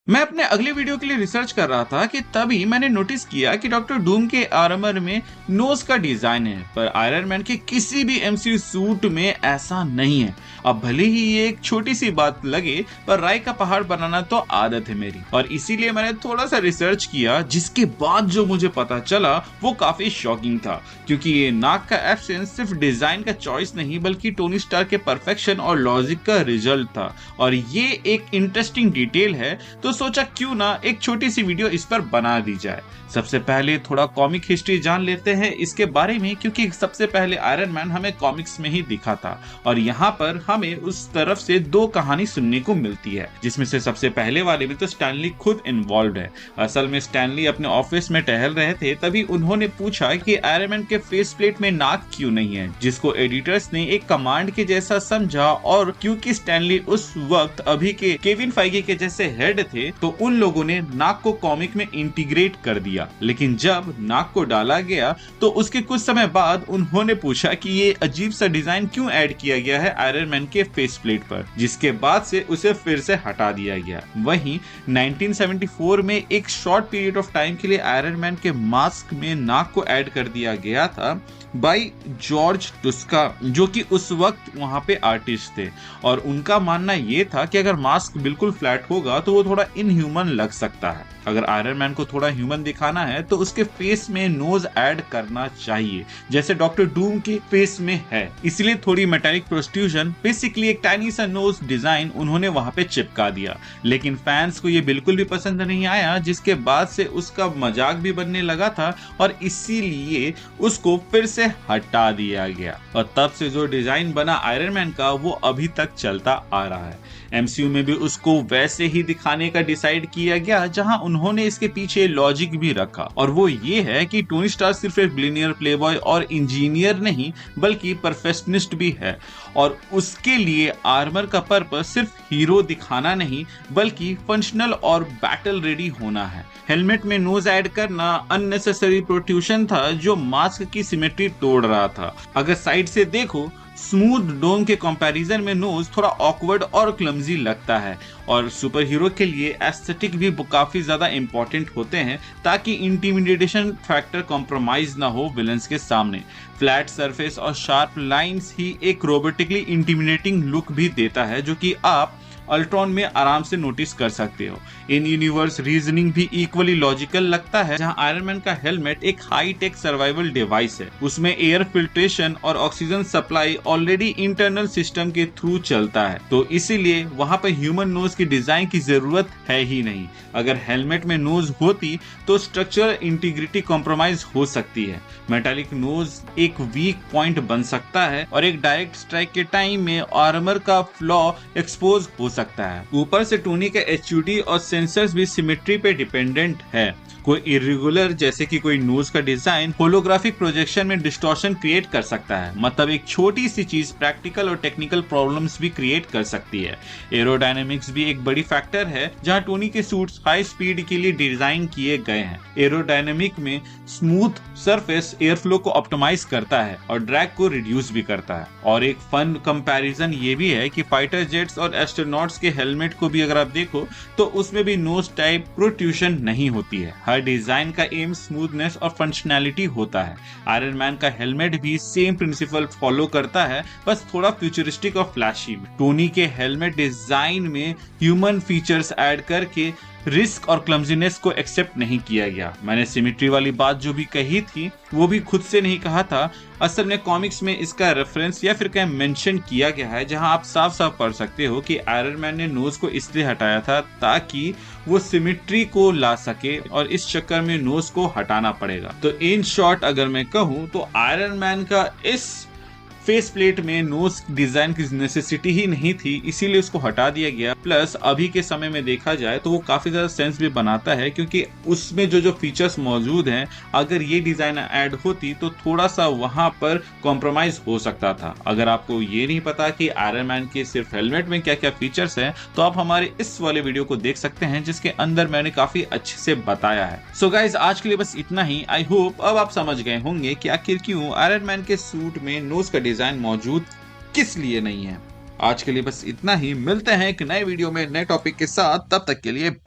मैं अपने अगले वीडियो के लिए रिसर्च कर रहा था कि तभी मैंने नोटिस किया कि डॉक्टर डूम के आर्मर में नोज का डिजाइन है, पर आयरन मैन के किसी भी एमसीयू सूट में ऐसा नहीं है। अब भले ही ये एक छोटी सी बात लगे, पर राय का पहाड़ बनाना तो आदत है मेरी, और इसीलिए मैंने थोड़ा सा रिसर्च किया, जिसके बाद जो मुझे पता चला वो काफी शॉकिंग था। क्योंकि ये नाक का एब्सेंस सिर्फ डिजाइन का चॉइस नहीं, बल्कि टोनी स्टार्क के परफेक्शन और लॉजिक का रिजल्ट था। और ये एक इंटरेस्टिंग डिटेल है, तो सोचा क्यों ना एक छोटी सी वीडियो इस पर बना दी जाए। सबसे पहले थोड़ा कॉमिक हिस्ट्री जान लेते हैं इसके बारे में, क्योंकि सबसे पहले आयरन मैन हमें कॉमिक्स में ही दिखा था, और यहाँ पर हमें उस तरफ से दो कहानी सुनने को मिलती है, जिसमें से सबसे पहले वाले में तो स्टैनली खुद इन्वॉल्व है। असल में स्टैनली अपने ऑफिस में टहल रहे थे, तभी उन्होंने पूछा कि आयरन मैन के फेस प्लेट में नाक क्यों नहीं है, जिसको एडिटर्स ने एक कमांड के जैसा समझा। और क्योंकि स्टैनली उस वक्त अभी के केविन फाइगी के जैसे हेड थे, तो उन लोगों ने नाक को कॉमिक में इंटीग्रेट कर दिया। लेकिन जब नाक को डाला गया तो उसके कुछ समय बाद उन्होंने पूछा कि ये अजीब सा डिजाइन क्यों ऐड किया गया है आयरन मैन के फेस प्लेट पर, जिसके बाद से उसे फिर से हटा दिया गया। वहीं 1974 में एक शॉर्ट पीरियड ऑफ टाइम के लिए आयरन मैन के मास्क में नाक को ऐड कर दिया गया था बाई जॉर्ज टुस्का, जो कि उस वक्त वहां पे आर्टिस्ट थे। और उनका मानना ये था कि अगर मास्क बिल्कुल फ्लैट होगा तो वो थोड़ा इनह्यूमन लग सकता है। अगर आयरन मैन को थोड़ा ह्यूमन दिखाना है तो उसके फेस में नोज ऐड करना चाहिए, जैसे डॉक्टर डूम के फेस में है। इसलिए थोड़ी मेटालिक प्रोस्ट्रूजन, बेसिकली एक टाइनी सा नोज डिजाइन उन्होंने वहां पे चिपका दिया। लेकिन फैंस को ये बिल्कुल भी पसंद नहीं आया, जिसके बाद से उसका मजाक भी बनने लगा था, और इसीलिए उसको फिर से हटा दिया गया। और तब से जो डिजाइन बना आयरन मैन का, वो अभी तक चलता आ रहा है। एमसीयू में भी उसको वैसे ही दिखाने का डिसाइड किया गया, जहां उन्होंने इसके पीछे लॉजिक भी रखा, और वो ये है कि टोनी स्टार्क सिर्फ एक बिलियनियर प्लेबॉय और इंजीनियर नहीं, बल्कि परफेक्शनिस्ट भी है। और उसके लिए आर्मर का पर्पस सिर्फ हीरो दिखाना नहीं, बल्कि फंक्शनल और बैटल रेडी होना है। हेलमेट में नोज ऐड करना अननेसेसरी प्रोट्रूशन था, जो मास्क की सिमेट्री तोड़ रहा था। अगर साइड से देखो, स्मूथ डोम के कंपैरिजन में नोज थोड़ा ऑकवर्ड और क्लमजी लगता है। और सुपर हीरो के लिए एस्थेटिक भी काफी ज्यादा इंपॉर्टेंट होते हैं, ताकि इंटिमिडेशन फैक्टर कॉम्प्रोमाइज ना हो विलन्स के सामने। फ्लैट सरफेस और शार्प लाइंस ही एक रोबोटिकली इंटिमिडेटिंग लुक भी देता है, जो कि आप अल्ट्रॉन में आराम से नोटिस कर सकते हो। इन यूनिवर्स रीजनिंग भी इक्वली लॉजिकल लगता है, जहां आयरन मैन का हेलमेट एक हाई टेक सर्वाइवल डिवाइस है। उसमें एयर फिल्ट्रेशन और oxygen supply already internal system के थ्रू चलता है, तो इसीलिए वहां पर ह्यूमन नोज की डिजाइन की जरूरत है ही नहीं। अगर हेलमेट में नोज होती तो स्ट्रक्चरल इंटीग्रिटी कॉम्प्रोमाइज हो सकती है। मेटालिक नोज एक वीक पॉइंट बन सकता है, और एक डायरेक्ट स्ट्राइक के टाइम में आर्मर का फ्लॉ एक्सपोज हो सकता है। ऊपर से टोनी के एचयूडी और सेंसर्स भी सिमेट्री पे डिपेंडेंट है। कोई इरेगुलर, जैसे कि कोई नोज का डिजाइन होलोग्राफिक प्रोजेक्शन में डिस्टॉर्शन क्रिएट कर सकता है। मतलब एक छोटी सी चीज प्रैक्टिकल और टेक्निकल प्रॉब्लम्स भी क्रिएट कर सकती है। एरोडायनेमिक्स भी एक बड़ी फैक्टर है, जहां टोनी के सूट्स हाई स्पीड के लिए डिजाइन किए गए हैं। एरोडायनेमिक में स्मूथ सरफेस एयर फ्लो को ऑप्टिमाइज करता है और ड्रैग को रिड्यूस भी करता है। और एक फन कंपैरिजन ये भी है कि फाइटर जेट्स और एस्ट्रोनॉट्स के हेलमेट को भी अगर आप देखो, तो उसमें भी नोज टाइप प्रोट्रूशन नहीं होती है। हर डिजाइन का एम स्मूथनेस और फंक्शनैलिटी होता है। आयरन मैन का हेलमेट भी सेम प्रिंसिपल फॉलो करता है, बस थोड़ा फ्यूचरिस्टिक और फ्लैशी। टोनी के हेलमेट डिजाइन में ह्यूमन फीचर्स ऐड करके रिस्क और क्लमजीनेस को एक्सेप्ट नहीं किया गया। मैंने सिमेट्री वाली बात जो भी कही थी, वो भी खुद से नहीं कहा था। असल में कॉमिक्स में इसका रेफरेंस या फिर कहीं मेंशन किया गया है, जहां आप साफ साफ पढ़ सकते हो कि आयरन मैन ने नोज को इसलिए हटाया था ताकि वो सिमेट्री को ला सके, और इस चक्कर में नोज को हटाना पड़ेगा। तो इन शॉर्ट अगर मैं कहूँ तो आयरन मैन का इस फेस प्लेट में नोज डिजाइन की नेसेसिटी ही नहीं थी, इसीलिए उसको हटा दिया गया। प्लस अभी के समय में देखा जाए तो वो काफी ज्यादा सेंस भी बनाता है, क्योंकि उसमें जो फीचर्स मौजूद हैं, अगर ये डिजाइन ऐड होती तो थोड़ा सा वहां पर कॉम्प्रोमाइज हो सकता था। अगर आपको ये नहीं पता कि आयरन मैन के सिर्फ हेलमेट में क्या क्या फीचर्स हैं, तो आप हमारे इस वाले वीडियो को देख सकते हैं, जिसके अंदर मैंने काफी अच्छे से बताया है। सो गाइज, आज के लिए बस इतना ही। आई होप अब आप समझ गए होंगे कि आखिर क्यों आयरन मैन के सूट में नोज का डिजाइन मौजूद किस लिए नहीं है। आज के लिए बस इतना ही। मिलते हैं एक नए वीडियो में नए टॉपिक के साथ। तब तक के लिए बाय।